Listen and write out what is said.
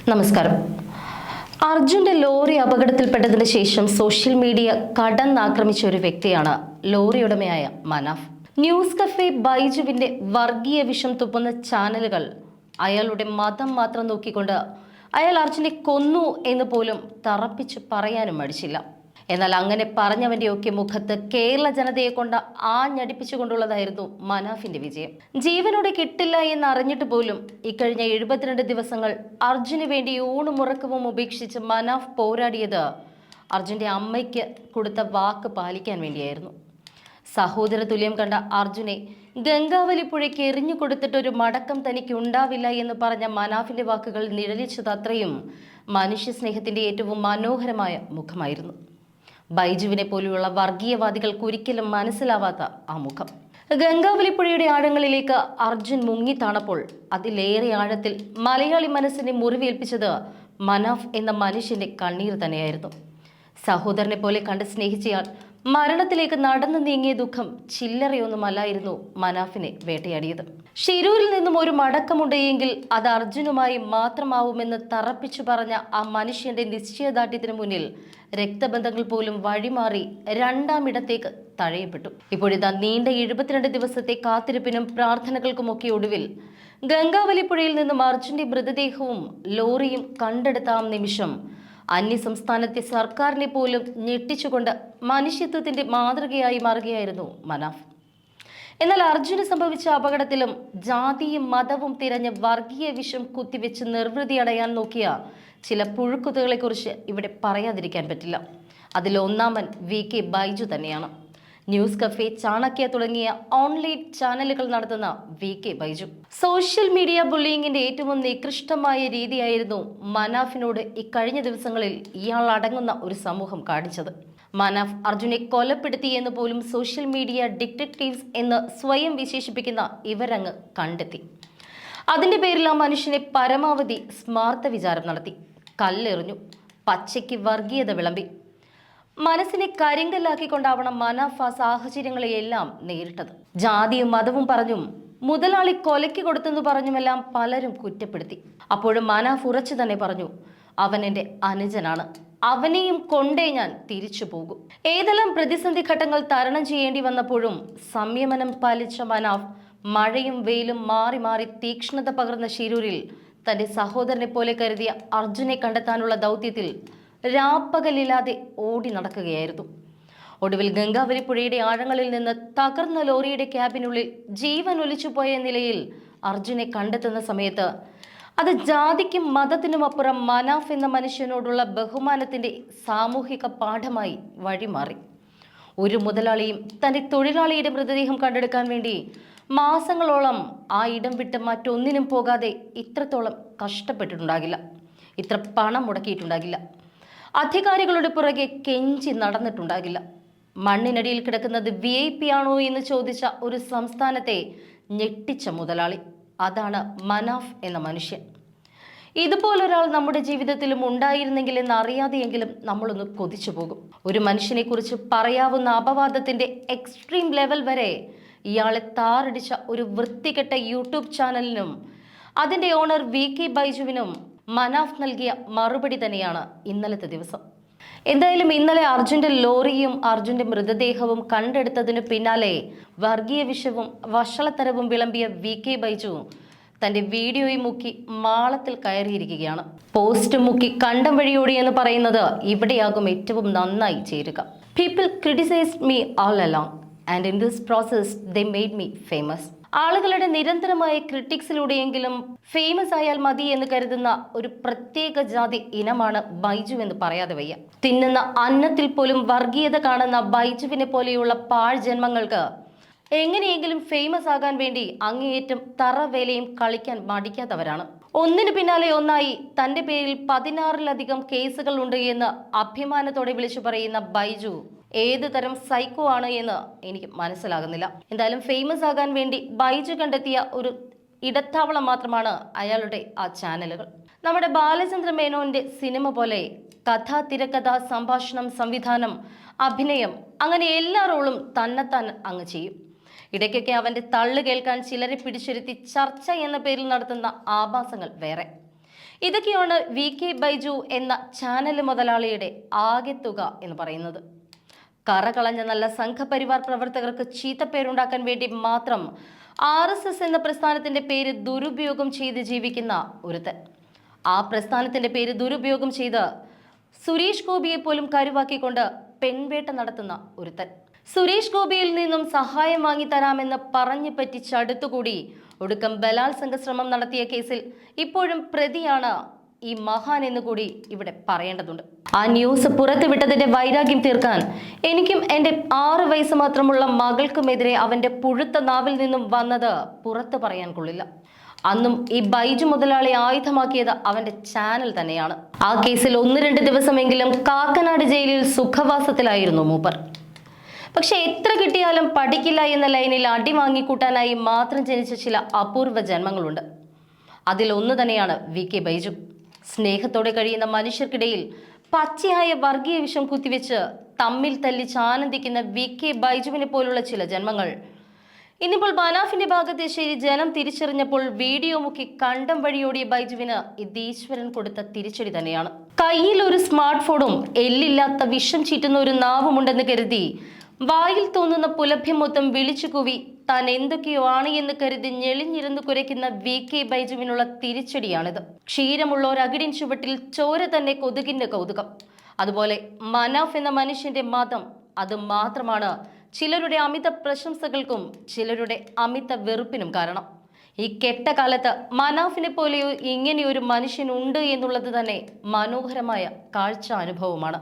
നമസ്കാരം. അർജുന്റെ ലോറി അപകടത്തിൽപ്പെട്ടതിന് ശേഷം സോഷ്യൽ മീഡിയ കടന്നാക്രമിച്ച ഒരു വ്യക്തിയാണ് ലോറി ഉടമയായ മനാഫ്. ന്യൂസ് കഫേ ബൈജുവിന്റെ വർഗീയ വിഷം തുപ്പുന്ന ചാനലുകൾ അയാളുടെ മതം മാത്രം നോക്കിക്കൊണ്ട് അയാൾ അർജുനെ കൊന്നു എന്ന് പോലും തറപ്പിച്ച് പറയാനും മടിച്ചില്ല. എന്നാൽ അങ്ങനെ പറഞ്ഞവന്റെയൊക്കെ മുഖത്ത് കേരള ജനതയെ കൊണ്ട് ആഞ്ഞടിപ്പിച്ചുകൊണ്ടുള്ളതായിരുന്നു മനാഫിന്റെ വിജയം. ജീവനോടെ കിട്ടില്ല എന്ന് അറിഞ്ഞിട്ട് പോലും ഇക്കഴിഞ്ഞ 72 ദിവസങ്ങൾ അർജുന് വേണ്ടി ഊണും ഉറക്കവും ഉപേക്ഷിച്ച് മനാഫ് പോരാടിയത് അർജുന്റെ അമ്മയ്ക്ക് കൊടുത്ത വാക്ക് പാലിക്കാൻ വേണ്ടിയായിരുന്നു. സഹോദര തുല്യം കണ്ട അർജുനെ ഗംഗാവലിപ്പുഴയ്ക്ക് എറിഞ്ഞു കൊടുത്തിട്ടൊരു മടക്കം തനിക്ക് ഉണ്ടാവില്ല എന്ന് പറഞ്ഞ മനാഫിന്റെ വാക്കുകൾ നിഴലിച്ചത് അത്രയും മനുഷ്യ സ്നേഹത്തിന്റെ ഏറ്റവും മനോഹരമായ മുഖമായിരുന്നു. ബൈജുവിനെ പോലെയുള്ള വർഗീയവാദികൾക്ക് ഒരിക്കലും മനസ്സിലാവാത്ത ആ മുഖം. ഗംഗാവലിപ്പുഴയുടെ ആഴങ്ങളിലേക്ക് അർജുൻ മുങ്ങിത്താണപ്പോൾ അതിലേറെ ആഴത്തിൽ മലയാളി മനസ്സിനെ മുറിവേൽപ്പിച്ചത് മനാഫ് എന്ന മനുഷ്യന്റെ കണ്ണീർ തന്നെയായിരുന്നു. സഹോദരനെ പോലെ കണ്ട് സ്നേഹിച്ചയാൾ മരണത്തിലേക്ക് നടന്നു നീങ്ങിയ ദുഃഖം ചില്ലറയൊന്നുമല്ലായിരുന്നു മനാഫിനെ വേട്ടയാടിയത്. ഷിരൂരിൽ നിന്നും ഒരു മടക്കമുണ്ടെങ്കിൽ അത് അർജുനുമായി മാത്രമാവുമെന്ന് തറപ്പിച്ചു പറഞ്ഞ ആ മനുഷ്യന്റെ നിശ്ചയദാർഢ്യത്തിന് മുന്നിൽ രക്തബന്ധങ്ങൾ പോലും വഴിമാറി രണ്ടാമിടത്തേക്ക് തഴയപ്പെട്ടു. ഇപ്പോഴിതാ നീണ്ട 72 ദിവസത്തെ കാത്തിരിപ്പിനും പ്രാർത്ഥനകൾക്കുമൊക്കെ ഒടുവിൽ ഗംഗാവലിപ്പുഴയിൽ നിന്നും അർജുന്റെ മൃതദേഹവും ലോറിയും കണ്ടെടുത്ത ആ നിമിഷം അന്യസംസ്ഥാനത്തെ സർക്കാരിനെ പോലും ഞെട്ടിച്ചുകൊണ്ട് മനുഷ്യത്വത്തിന്റെ മാതൃകയായി മാറുകയായിരുന്നു മനാഫ്. എന്നാൽ അർജുന് സംഭവിച്ച അപകടത്തിലും ജാതിയും മതവും തിരഞ്ഞ് വർഗീയ വിഷം കുത്തിവെച്ച് നിർവൃതി അടയാൻ നോക്കിയ ചില പുഴുക്കുത്തുകളെ കുറിച്ച് ഇവിടെ പറയാതിരിക്കാൻ പറ്റില്ല. അതിലൊന്നാമൻ VK ബൈജു തന്നെയാണ്. ന്യൂസ് കഫേ, ചാണക്യ തുടങ്ങിയ ഓൺലൈൻ ചാനലുകൾ നടത്തുന്ന VK ബൈജു. സോഷ്യൽ മീഡിയ ബുള്ളിയിങ്ങിന്റെ ഏറ്റവും നികൃഷ്ടമായ രീതിയായിരുന്നു മനാഫിനോട് ഇക്കഴിഞ്ഞ ദിവസങ്ങളിൽ ഇയാൾ അടങ്ങുന്ന ഒരു സമൂഹം കാണിച്ചത്. മനാഫ് അർജുനെ കൊലപ്പെടുത്തി എന്ന് പോലും സോഷ്യൽ മീഡിയ ഡിറ്റക്റ്റീവ്സ് എന്ന് സ്വയം വിശേഷിപ്പിക്കുന്ന ഇവരങ്ങ് കണ്ടെത്തി. അതിന്റെ പേരിൽ ആ മനുഷ്യനെ പരമാവധി സ്മാർത്ഥ വിചാരം നടത്തി, കല്ലെറിഞ്ഞു, പച്ചയ്ക്ക് വർഗീയത വിളമ്പി. മനസ്സിനെ കരിങ്കല്ലാക്കിക്കൊണ്ടാവണം മനാഫ് ആ സാഹചര്യങ്ങളെയെല്ലാം നേരിട്ടത്. ജാതിയും മതവും പറഞ്ഞും മുതലാളി കൊലയ്ക്ക് കൊടുത്തെന്ന് പറഞ്ഞുമെല്ലാം പലരും കുറ്റപ്പെടുത്തി. അപ്പോഴും മനാഫ് ഉറച്ചു തന്നെ പറഞ്ഞു, അവൻ എൻ്റെ അനുജനാണ്, അവനെയും കൊണ്ടേ ഞാൻ തിരിച്ചു പോകും. ഏതെല്ലാം പ്രതിസന്ധി ഘട്ടങ്ങൾ തരണം ചെയ്യേണ്ടി വന്നപ്പോഴും സംയമനം പാലിച്ച മനാഫ് മഴയും വെയിലും മാറി മാറി തീക്ഷ്ണത പകർന്ന ഷിരൂരിൽ തന്റെ സഹോദരനെ പോലെ കരുതിയ അർജുനെ കണ്ടെത്താനുള്ള ദൗത്യത്തിൽ രാപ്പകലില്ലാതെ ഓടി നടക്കുകയായിരുന്നു. ഒടുവിൽ ഗംഗാവലിപ്പുഴയുടെ ആഴങ്ങളിൽ നിന്ന് തകർന്ന ലോറിയുടെ ക്യാബിനുള്ളിൽ ജീവൻ ഒലിച്ചുപോയ നിലയിൽ അർജുനെ കണ്ടെത്തുന്ന സമയത്ത് അത് ജാതിക്കും മതത്തിനും അപ്പുറം മനാഫ് എന്ന മനുഷ്യനോടുള്ള ബഹുമാനത്തിന്റെ സാമൂഹിക പാഠമായി വഴിമാറി. ഒരു മുതലാളിയും തന്റെ തൊഴിലാളിയുടെ മൃതദേഹം കണ്ടെടുക്കാൻ വേണ്ടി മാസങ്ങളോളം ആ ഇടം വിട്ട് മറ്റൊന്നിനും പോകാതെ ഇത്രത്തോളം കഷ്ടപ്പെട്ടിട്ടുണ്ടാകില്ല, ഇത്ര പണം മുടക്കിയിട്ടുണ്ടാകില്ല, അധികാരികളുടെ പുറകെ കെഞ്ചി നടന്നിട്ടുണ്ടാകില്ല. മണ്ണിനടിയിൽ കിടക്കുന്നത് VIP ആണോ എന്ന് ചോദിച്ച ഒരു സംസ്ഥാനത്തെ ഞെട്ടിച്ച മുതലാളി, അതാണ് മനാഫ് എന്ന മനുഷ്യൻ. ഇതുപോലൊരാൾ നമ്മുടെ ജീവിതത്തിലും ഉണ്ടായിരുന്നെങ്കിൽ എന്നറിയാതെയെങ്കിലും നമ്മളൊന്ന് കൊതിച്ചു പോകും. ഒരു മനുഷ്യനെ കുറിച്ച് പറയാവുന്ന അപവാദത്തിന്റെ എക്സ്ട്രീം ലെവൽ വരെ ഇയാളെ താറടിച്ച ഒരു വൃത്തികെട്ട യൂട്യൂബ് ചാനലിനും അതിന്റെ ഓണർ VK ബൈജുവിനും മനാഫ് നൽകിയ മറുപടി തന്നെയാണ് ഇന്നലത്തെ ദിവസം. എന്തായാലും ഇന്നലെ അർജുന്റെ ലോറിയും അർജുന്റെ മൃതദേഹവും കണ്ടെടുത്തതിന് പിന്നാലെ വർഗീയ വിഷവും വഷളത്തരവും വിളമ്പിയ VK ബൈജു തന്റെ വീഡിയോയും മുക്കി മാളത്തിൽ കയറിയിരിക്കുകയാണ്. പോസ്റ്റ് മുക്കി കണ്ടം വഴിയോടി എന്ന് പറയുന്നത് ഇവിടെയാകും ഏറ്റവും നന്നായി ചേരുക. People criticised me all along and in this process they made me famous. ആളുകളുടെ നിരന്തരമായ ക്രിട്ടിക്സിലൂടെയെങ്കിലും ഫേമസ് ആയാൽ മതി എന്ന് കരുതുന്ന ഒരു പ്രത്യേക ജാതി ഇനമാണ് ബൈജു എന്ന് പറയാതെ വയ്യ. തിന്നുന്ന അന്നത്തിൽ പോലും വർഗീയത കാണുന്ന ബൈജുവിനെ പോലെയുള്ള പാഴ് ജന്മങ്ങൾക്ക് എങ്ങനെയെങ്കിലും ഫേമസ് ആകാൻ വേണ്ടി അങ്ങേയറ്റം തറവേലയും കളിക്കാൻ മടിക്കാത്തവരാണ്. ഒന്നിനു പിന്നാലെ ഒന്നായി തന്റെ പേരിൽ 16-ലധികം കേസുകൾ ഉണ്ട് എന്ന് അഭിമാനത്തോടെ വിളിച്ചു പറയുന്ന ബൈജു ഏത് തരം സൈക്കോ ആണ് എന്ന് എനിക്ക് മനസ്സിലാകുന്നില്ല. എന്തായാലും ഫേമസ് ആകാൻ വേണ്ടി ബൈജു കണ്ടെത്തിയ ഒരു ഇടത്താവളം മാത്രമാണ് അയാളുടെ ആ ചാനലുകൾ. നമ്മുടെ ബാലചന്ദ്ര മേനോന്റെ സിനിമ പോലെ കഥ, തിരക്കഥ, സംഭാഷണം, സംവിധാനം, അഭിനയം, അങ്ങനെ എല്ലാ റോളും തന്നെത്താൻ അങ്ങ് ചെയ്യും. ഇടയ്ക്കൊക്കെ അവന്റെ തള്ളു കേൾക്കാൻ ചിലരെ പിടിച്ചിരുത്തി ചർച്ച എന്ന പേരിൽ നടത്തുന്ന ആഭാസങ്ങൾ വേറെ. ഇതൊക്കെയാണ് VK ബൈജു എന്ന ചാനൽ മുതലാളിയുടെ ആകെത്തുക എന്ന് പറയുന്നത്. കറകളഞ്ഞ നല്ല സംഘപരിവാർ പ്രവർത്തകർക്ക് ചീത്തപ്പേരുണ്ടാക്കാൻ വേണ്ടി മാത്രം RSS എന്ന പ്രസ്ഥാനത്തിന്റെ പേര് ദുരുപയോഗം ചെയ്ത് ജീവിക്കുന്ന ഒരുത്തൻ. ആ പ്രസ്ഥാനത്തിന്റെ പേര് ദുരുപയോഗം ചെയ്ത് സുരേഷ് ഗോപിയെ പോലും കരുവാക്കിക്കൊണ്ട് പെൺവേട്ട നടത്തുന്ന ഒരുത്തൻ. സുരേഷ് ഗോപിയിൽ നിന്നും സഹായം വാങ്ങിത്തരാമെന്ന് പറഞ്ഞു പറ്റിച്ചടുത്തുകൂടി ഒടുക്കം ബലാത്സംഗ ശ്രമം നടത്തിയ കേസിൽ ഇപ്പോഴും പ്രതിയാണ് ഈ മഹാൻ എന്നുകൂടി ഇവിടെ പറയേണ്ടതുണ്ട്. ആ ന്യൂസ് പുറത്തുവിട്ടതിന്റെ വൈരാഗ്യം തീർക്കാൻ എനിക്കും എൻ്റെ 6 വയസ്സ് മാത്രമുള്ള മകൾക്കുമെതിരെ അവന്റെ പുഴുത്ത നാവിൽ നിന്നും വന്നത് പുറത്തു പറയാൻ കൊള്ളില്ല. അന്നും ഈ ബൈജു മുതലാളി ആയുധമാക്കിയത് അവന്റെ ചാനൽ തന്നെയാണ്. ആ കേസിൽ 1-2 ദിവസമെങ്കിലും കാക്കനാട് ജയിലിൽ സുഖവാസത്തിലായിരുന്നു മൂപ്പർ. പക്ഷെ എത്ര കിട്ടിയാലും പഠിക്കില്ല എന്ന ലൈനിൽ അടി വാങ്ങിക്കൂട്ടാനായി മാത്രം ജനിച്ച ചില അപൂർവ ജന്മങ്ങളുണ്ട്. അതിലൊന്നു തന്നെയാണ് VK ബൈജു. സ്നേഹത്തോടെ കഴിയുന്ന മനുഷ്യർക്കിടയിൽ പച്ചയായ വർഗീയ വിഷം കുത്തിവെച്ച് തമ്മിൽ തല്ലിച്ച് ആനന്ദിക്കുന്ന VK ബൈജുവിനെ പോലുള്ള ചില ജന്മങ്ങൾ ഇന്നിപ്പോൾ മനാഫിന്റെ ഭാഗത്തെ ശരി ജനം തിരിച്ചറിഞ്ഞപ്പോൾ വീഡിയോ മുക്കി കണ്ടം വഴിയോടിയ ബൈജുവിന് ഇത് ഈശ്വരൻ കൊടുത്ത തിരിച്ചടി തന്നെയാണ്. കയ്യിൽ ഒരു സ്മാർട്ട് ഫോണും എല്ലില്ലാത്ത വിഷം ചീറ്റുന്ന ഒരു നാവുമുണ്ടെന്ന് കരുതി വായിൽ തോന്നുന്ന പുലഭ്യം മൊത്തം വിളിച്ചു കൂവി താൻ എന്തൊക്കെയോ ആണ് എന്ന് കരുതി ഞെളിഞ്ഞിരുന്ന് കുരയ്ക്കുന്ന VK ബൈജുവിനുള്ള തിരിച്ചടിയാണിത്. ക്ഷീരമുള്ള ഒരു അകിടിൻ ചുവട്ടിൽ ചോര തന്നെ കൊതുകിന്റെ കൗതുകം. അതുപോലെ മനാഫ് എന്ന മനുഷ്യന്റെ മതം അത് മാത്രമാണ് ചിലരുടെ അമിത പ്രശംസകൾക്കും ചിലരുടെ അമിത വെറുപ്പിനും കാരണം. ഈ കെട്ട കാലത്ത് മനാഫിനെ പോലെയോ ഇങ്ങനെയൊരു മനുഷ്യനുണ്ട് എന്നുള്ളത് തന്നെ മനോഹരമായ കാഴ്ച അനുഭവമാണ്.